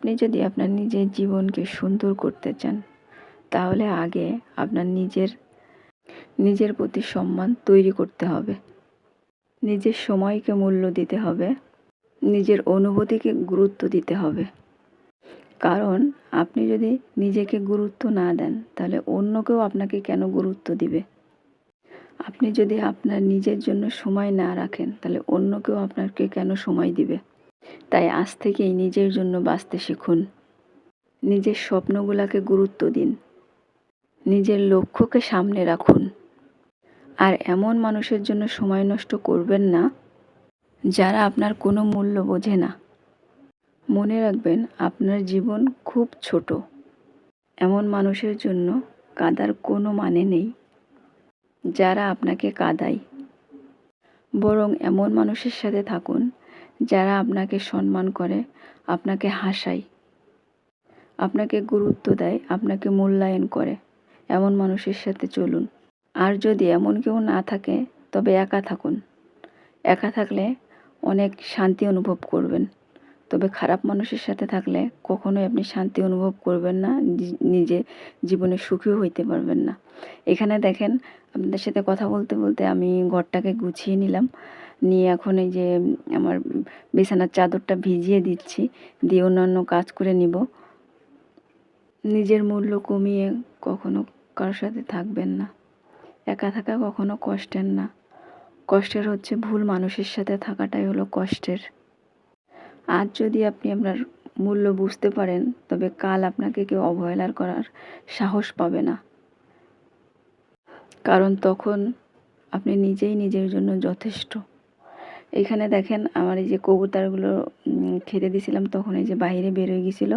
আপনি যদি আপনার নিজের জীবনকে সুন্দর করতে চান, তাহলে আগে আপনার নিজের প্রতি সম্মান তৈরি করতে হবে। নিজের সময়কে মূল্য দিতে হবে, নিজের অনুভূতিকে গুরুত্ব দিতে হবে। কারণ আপনি যদি নিজেকে গুরুত্ব না দেন, তাহলে অন্য কেউ আপনাকে কেন গুরুত্ব দিবে? আপনি যদি আপনার নিজের জন্য সময় না রাখেন, তাহলে অন্য কেউ আপনাকে কেন সময় দিবে? তাই আজ থেকেই নিজের জন্য বাঁচতে শিখুন। নিজের স্বপ্নগুলোকে গুরুত্ব দিন, নিজের লক্ষ্যকে সামনে রাখুন। আর এমন মানুষের জন্য সময় নষ্ট করবেন না যারা আপনার কোনো মূল্য বোঝে না। মনে রাখবেন, আপনার জীবন খুব ছোট। এমন মানুষের জন্য কাঁদার কোনো মানে নেই যারা আপনাকে কাঁদায়। বরং এমন মানুষের সাথে থাকুন যারা আপনাকে সম্মান করে, আপনাকে হাসায়, আপনাকে গুরুত্ব দেয়, আপনাকে মূল্যায়ন করে। এমন মানুষের সাথে চলুন। আর যদি এমন কেউ না থাকে, তবে একা থাকুন। একা থাকলে অনেক শান্তি অনুভব করবেন। তবে খারাপ মানুষের সাথে থাকলে কখনোই আপনি শান্তি অনুভব করবেন না, নিজে জীবনে সুখীও হইতে পারবেন না। এখানে দেখেন, আপনাদের সাথে কথা বলতে বলতে আমি ঘরটাকে গুছিয়ে নিলাম। নিয়ে এখন এই যে আমার বিছানার চাদরটা ভিজিয়ে দিচ্ছি, দিয়ে অন্যান্য কাজ করে নিব। নিজের মূল্য কমিয়ে কখনো কারোর সাথে থাকবেন না। একা থাকা কখনো কষ্টের না। কষ্টের হচ্ছে ভুল মানুষের সাথে থাকাটাই হলো কষ্টের। আজ যদি আপনি আপনার মূল্য বুঝতে পারেন, তবে কাল আপনাকে কেউ অবহেলার করার সাহস পাবে না। কারণ তখন আপনি নিজেই নিজের জন্য যথেষ্ট। এখানে দেখেন, আমার এই যে কবুতরগুলো খেতে দিছিলাম, তখন এই যে বাইরে বের হয়ে গেছিল।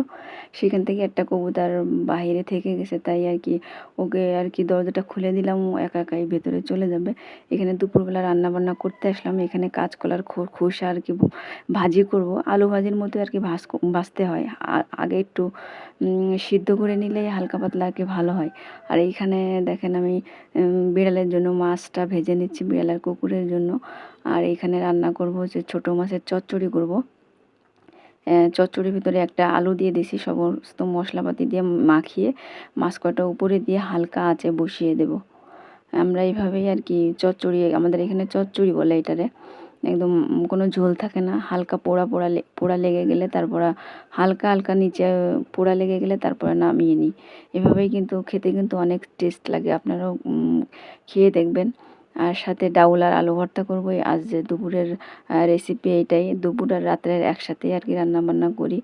সেখান থেকে একটা কবুতর বাইরে থেকে গেছে, তাই আর কি ওকে আর কি দরজাটা খুলে দিলাম, ও একা একাই ভেতরে চলে যাবে। এখানে দুপুরবেলা রান্না বান্না করতে আসলাম। এখানে কাঁচকলার খোসা আর কি ভাজি করব। আলু ভাজির মতো আর কি ভাজতে হয়। আগে একটু সিদ্ধ করে নিলেই হালকা পাতলা আর কি ভালো হয়। আর এইখানে দেখেন, আমি বিড়ালের জন্য মাছটা ভেজে নিচ্ছি, বিড়ালের কুকুরের জন্য। আর এখানে রান্না করব হচ্ছে ছোটো মাছের চচ্চড়ি করব। চচ্চড়ির ভিতরে একটা আলু দিয়ে দিয়েছি, সমস্ত মশলাপাতি দিয়ে মাখিয়ে মাছ কটা উপরে দিয়ে হালকা আঁচে বসিয়ে দেব। আমরা এইভাবেই আর কি চচ্চড়ি, আমাদের এখানে চচ্চড়ি বলে এটারে। একদম কোনো ঝোল থাকে না, হালকা পোড়া লেগে গেলে তারপর হালকা নিচে পোড়া লেগে গেলে তারপরে নামিয়ে নিই। এভাবেই কিন্তু খেতে কিন্তু অনেক টেস্ট লাগে। আপনারাও খেয়ে দেখবেন। আর সাথে ডাউল আর আলু ভর্তা করবো। আজ যে দুপুরের রেসিপি এইটাই। দুপুর আর রাত্রের একসাথেই আর কি রান্নাবান্না করি,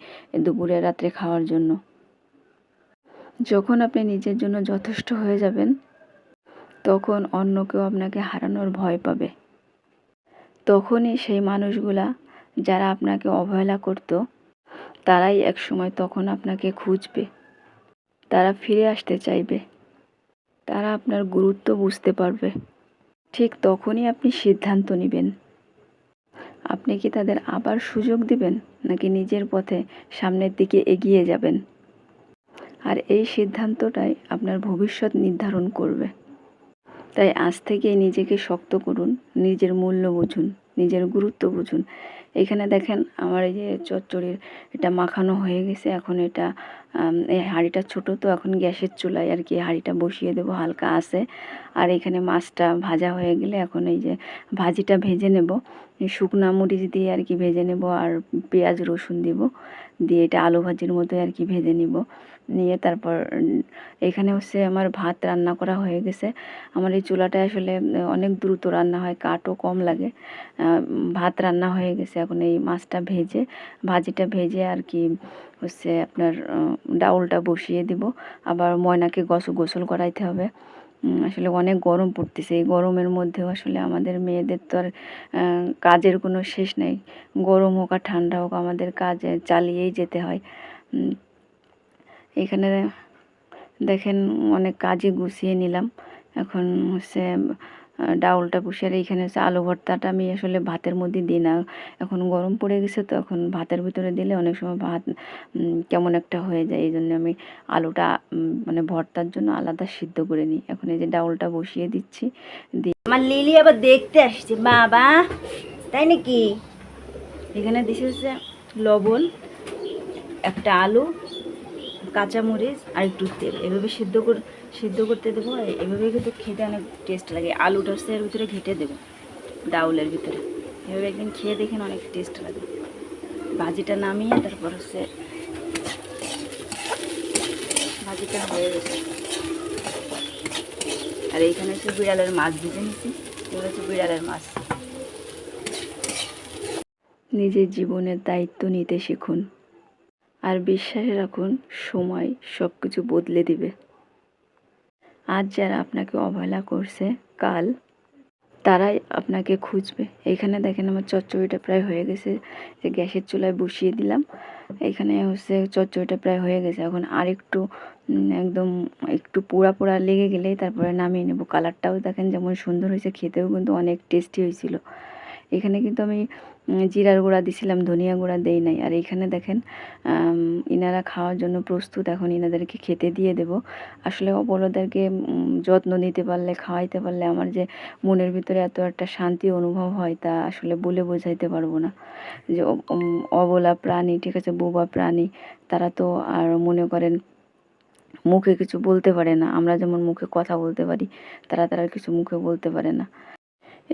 দুপুরে রাত্রে খাওয়ার জন্য। যখন আপনি নিজের জন্য যথেষ্ট হয়ে যাবেন, তখন অন্য কেউ আপনাকে হারানোর ভয় পাবে। তখনই সেই মানুষগুলা যারা আপনাকে অবহেলা করত, তারাই একসময় তখন আপনাকে খুঁজবে, তারা ফিরে আসতে চাইবে, তারা আপনার গুরুত্ব বুঝতে পারবে। ঠিক তখনই আপনি সিদ্ধান্ত নেবেন, আপনি কি তাদের আবার সুযোগ দিবেন, নাকি নিজের পথে সামনের দিকে এগিয়ে যাবেন। আর এই সিদ্ধান্তটাই আপনার ভবিষ্যৎ নির্ধারণ করবে। তাই আজ থেকেই নিজেকে শক্ত করুন, নিজের মূল্য বুঝুন, নিজের গুরুত্ব বুঝুন। এখানে দেখেন, আমার এই যে চচ্চড়ির এটা মাখানো হয়ে গেছে। এখন এটা এই হাঁড়িটা ছোটো, তো এখন গ্যাসের চুলায় আর কি হাঁড়িটা বসিয়ে দেবো হালকা আছে। আর এখানে মাছটা ভাজা হয়ে গেলে এখন এই যে ভাজিটা ভেজে নেব, শুকনা মরিচ দিয়ে আর কি ভেজে নেব, আর পেঁয়াজ রসুন দিব, দিয়ে এটা আলু ভাজির মতো আর কি ভেজে নিব। নিয়ে তারপর এখানে হচ্ছে আমার ভাত রান্না করা হয়ে গেছে। আমার এই চুলাটায় আসলে অনেক দ্রুত রান্না হয়, কাঠও কম লাগে। ভাত রান্না হয়ে গেছে। এখন এই মাছটা ভেজে, ভাজিটা ভেজে আর কি হচ্ছে আপনার ডাউলটা বসিয়ে দিব। আবার ময়নাকে গোসল করাইতে হবে। আসলে অনেক গরম পড়তেছে। এই গরমের মধ্যেও আসলে আমাদের মেয়েদের তো আর কাজের কোনো শেষ নেই। গরম হোক আর ঠান্ডা হোক, আমাদের কাজ চালিয়েই যেতে হয়। এখানে দেখেন, অনেক কাজই গুছিয়ে নিলাম। এখন হচ্ছে ডাউলটা বসিয়ে, আর এইখানে হচ্ছে আলু ভর্তাটা আমি আসলে ভাতের মধ্যে দিই না। এখন গরম পড়ে গেছে, তো এখন ভাতের ভিতরে দিলে অনেক সময় ভাত কেমন একটা হয়ে যায়। এই জন্য আমি আলুটা মানে ভর্তার জন্য আলাদা সিদ্ধ করে নিই। এখন এই যে ডাউলটা বসিয়ে দিচ্ছি। আমার লিলি আবার দেখতে আসছে বাবা, তাই নাকি? এখানে দিছি হচ্ছে লবণ, একটা আলু, কাঁচামরিচ আর একটু তেল এভাবে সিদ্ধ করতে দেবো। এভাবে কিন্তু খেতে অনেক টেস্ট লাগে। আলুটা হচ্ছে এর ভিতরে ঘেটে দেবো ডাউলের ভিতরে। এভাবে একদিন খেয়ে দেখেন, অনেক টেস্ট লাগে। ভাজিটা নামিয়ে তারপর হচ্ছে ভাজিটা হয়ে গেছে। আর এইখানে হচ্ছে বিড়ালের মাছ ভেজে নিচ্ছি, এগুলো হচ্ছে বিড়ালের মাছ। নিজের জীবনের দায়িত্ব নিতে শিখুন আর বিশ্বাস রাখুন, সময় সব কিছু বদলে দিবে। আজ যারা আপনাকে অবহেলা করছে, কাল তারাই আপনাকে খুঁজবে। এইখানে দেখেন আমার চচ্চড়িটা প্রায় হয়ে গেছে, যে গ্যাসের চুলায় বসিয়ে দিলাম। এইখানে হচ্ছে চচ্চড়িটা প্রায় হয়ে গেছে। এখন আর একটু একদম একটু পোড়া পোড়া লেগে গেলেই তারপরে নামিয়ে নেব। কালারটাও দেখেন যেমন সুন্দর হয়েছে, খেতেও কিন্তু অনেক টেস্টি হয়েছিল। এখানে কিন্তু আমি জিরার গুঁড়া দিছিলাম, ধনিয়া গুঁড়া দেই নাই। আর এইখানে দেখেন ইনারা খাওয়ার জন্য প্রস্তুত। এখন ইনাদেরকে খেতে দিয়ে দেব। আসলে অবলাদেরকে যত্ন নিতে পারলে, খাওয়াইতে পারলে আমার যে মনের ভিতরে এত একটা শান্তি অনুভব হয়, তা আসলে বলে বোঝাইতে পারবো না। যে অবলা প্রাণী, ঠিক আছে, বোবা প্রাণী, তারা তো আর মনে করেন মুখে কিছু বলতে পারে না। আমরা যেমন মুখে কথা বলতে পারি, তারা কিছু মুখে বলতে পারে না।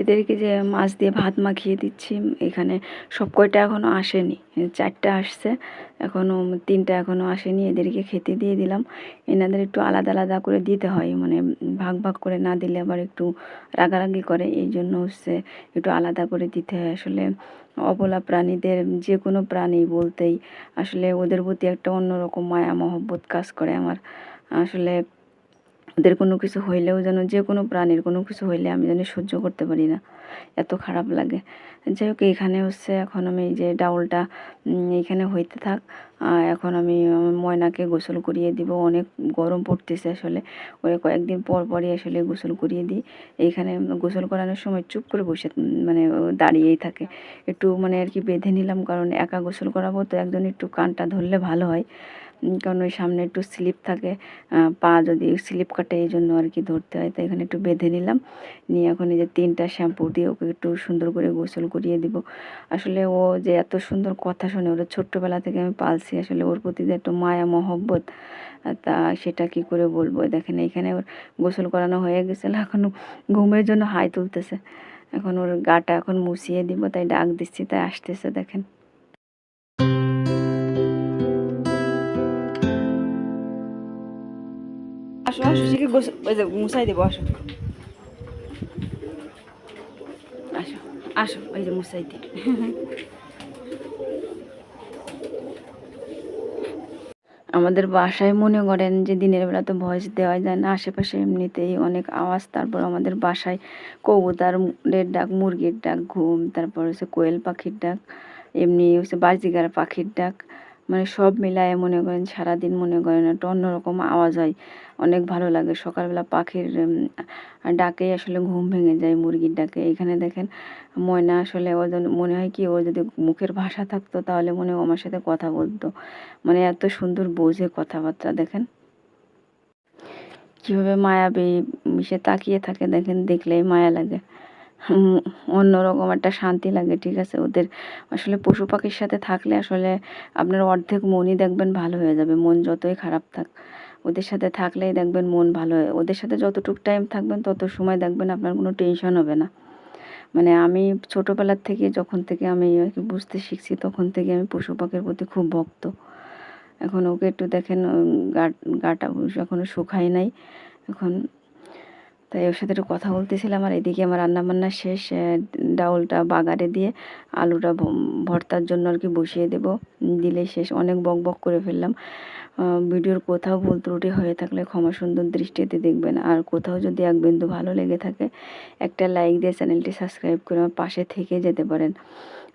এদেরকে যে মাছ দিয়ে ভাত মাখিয়ে দিচ্ছি, এখানে সব কয়টা এখনও আসেনি, 4টা আসছে, এখনও 3টা এখনও আসেনি। এদেরকে খেতে দিয়ে দিলাম। এনাদের একটু আলাদা আলাদা করে দিতে হয়, মানে ভাগ ভাগ করে না দিলে আবার একটু রাগারাগি করে, এই জন্য হচ্ছে একটু আলাদা করে দিতে হয়। আসলে অবলা প্রাণীদের, যে কোনো প্রাণী বলতেই আসলে ওদের প্রতি একটা অন্যরকম মায়া মহব্বত কাজ করে আমার। আসলে ওদের কোনো কিছু হইলেও যেন, যে কোনো প্রাণীর কোনো কিছু হইলে আমি যেন সহ্য করতে পারি না, এত খারাপ লাগে। যাই হোক, এইখানে হচ্ছে এখন আমি এই যে ডাউলটা এইখানে হইতে থাক। এখন আমি ময়নাকে গোসল করিয়ে দিব। অনেক গরম পড়তেছে আসলে, ওরে কয়েকদিন পর পরই আসলে গোসল করিয়ে দিই। এইখানে গোসল করানোর সময় চুপ করে বসে, মানে দাঁড়িয়েই থাকে। একটু মানে আর কি বেঁধে নিলাম, কারণ একা গোসল করাবো তো একজন একটু কানটা ধরলে ভালো হয়, কারণ ওই সামনে একটু স্লিপ থাকে, পা যদি স্লিপ কাটে, এই জন্য আর কি ধরতে হয়। তাই এখানে একটু বেঁধে নিলাম, নিয়ে এখন এই যে 3টা শ্যাম্পু দিয়ে ওকে একটু সুন্দর করে গোসল করিয়ে দিব। আসলে ও যে এত সুন্দর কথা শোনে, ওরা ছোট্টবেলা থেকে আমি পালছি, আসলে ওর প্রতি যে একটু মায়া মহব্বত, তা সেটা কি করে বলবো। দেখেন এইখানে ওর গোসল করানো হয়ে গেছিলো, এখন ঘুমের জন্য হাই তুলতেছে। এখন ওর গাটা এখন মুছিয়ে দিব, তাই ডাক দিচ্ছি, তাই আসতেছে। দেখেন আসো আসো, শিখে মুছাই দেবো। আসো আসো আসো, ওই যে মুছাই দিই। আমাদের বাসায় মনে করেন যে দিনের বেলা তো ভয়েস দেওয়া যায় না, আশেপাশে এমনিতেই অনেক আওয়াজ। তারপর আমাদের বাসায় কবুতরের ডাক, মুরগির ডাক, ঘুম, তারপর হচ্ছে কোয়েল পাখির ডাক, এমনি হচ্ছে বাজিগার পাখির ডাক, মানে সব মিলায়ে মনে করেন সারাদিন মনে করেন একটা অন্যরকম আওয়াজ হয়, অনেক ভালো লাগে। সকালবেলা পাখির ডাকেই আসলে ঘুম ভেঙে যায়, মুরগির ডাকে। এখানে দেখেন ময়না আসলে ওর জন্য মনে হয় কি, ওর যদি মুখের ভাষা থাকতো তাহলে মনে হয় আমার সাথে কথা বলতো, মানে এত সুন্দর বোঝে কথাবার্তা। দেখেন কীভাবে মায়াবী মিশে তাকিয়ে থাকে, দেখেন দেখলেই মায়া লাগে, অন্যরকম একটা শান্তি লাগে, ঠিক আছে। ওদের আসলে পশু পাখির সাথে থাকলে আসলে আপনার অর্ধেক মনই দেখবেন ভালো হয়ে যাবে, মন যতই খারাপ থাক, ওদের সাথে থাকলেই দেখবেন মন ভালো হয়। ওদের সাথে যতটুকু টাইম থাকবেন তত সময় দেখবেন আপনার কোনো টেনশন হবে না। মানে আমি ছোটোবেলার থেকে, যখন থেকে আমি আর কি বুঝতে শিখছি, তখন থেকে আমি পশু পাখির প্রতি খুব ভক্ত। এখন ওকে একটু দেখেন, গাটা এখনও শুকায় নাই এখন, তাই ওর সাথে একটু কথা বলতেছিলাম। আর এদিকে আমার রান্নাবান্না শেষ, ডাউলটা বাগারে দিয়ে আলুটা ভর্তার জন্য আর কি বসিয়ে দেব, দিলেই শেষ। অনেক বক বক করে ফেললাম। ভিডিওর কোথাও ভুল ত্রুটি হয়ে থাকলে ক্ষমা সুন্দর দৃষ্টিতে দেখবেন। আর কোথাও যদি এক বিন্দু ভালো লেগে থাকে, একটা লাইক দিয়ে চ্যানেলটি সাবস্ক্রাইব করে আমার পাশে থেকে যেতে পারেন।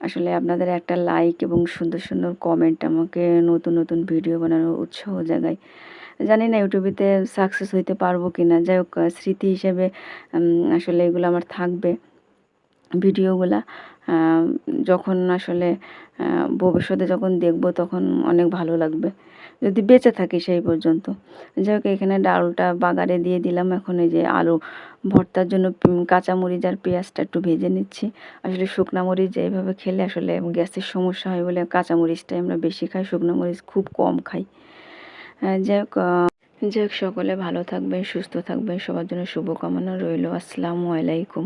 আসলে আপনাদের একটা লাইক এবং সুন্দর সুন্দর কমেন্ট আমাকে নতুন নতুন ভিডিও বানানোর উৎসাহ জাগায়। জানি না ইউটিউবেতে সাকসেস হইতে পারবো কি না, যাই হোক স্মৃতি হিসেবে আসলে এগুলো আমার থাকবে। ভিডিওগুলা যখন আসলে ভবিষ্যতে যখন দেখব তখন অনেক ভালো লাগবে, যদি বেঁচে থাকি সেই পর্যন্ত। যাই হোক, এখানে ডালটা বাগারে দিয়ে দিলাম। এখন এই যে আলু ভর্তার জন্য কাঁচামরিচ আর পেঁয়াজটা একটু ভেজে নিচ্ছি। আসলে শুকনো মরিচ এইভাবে খেলে আসলে গ্যাসের সমস্যা হয় বলে কাঁচামরিচটাই আমরা বেশি খাই, শুকনো মরিচ খুব কম খাই। যাই হোক, সকলে ভালো থাকবেন, সুস্থ থাকবেন, সবার জন্য শুভকামনা রইল। আসসালামু আলাইকুম।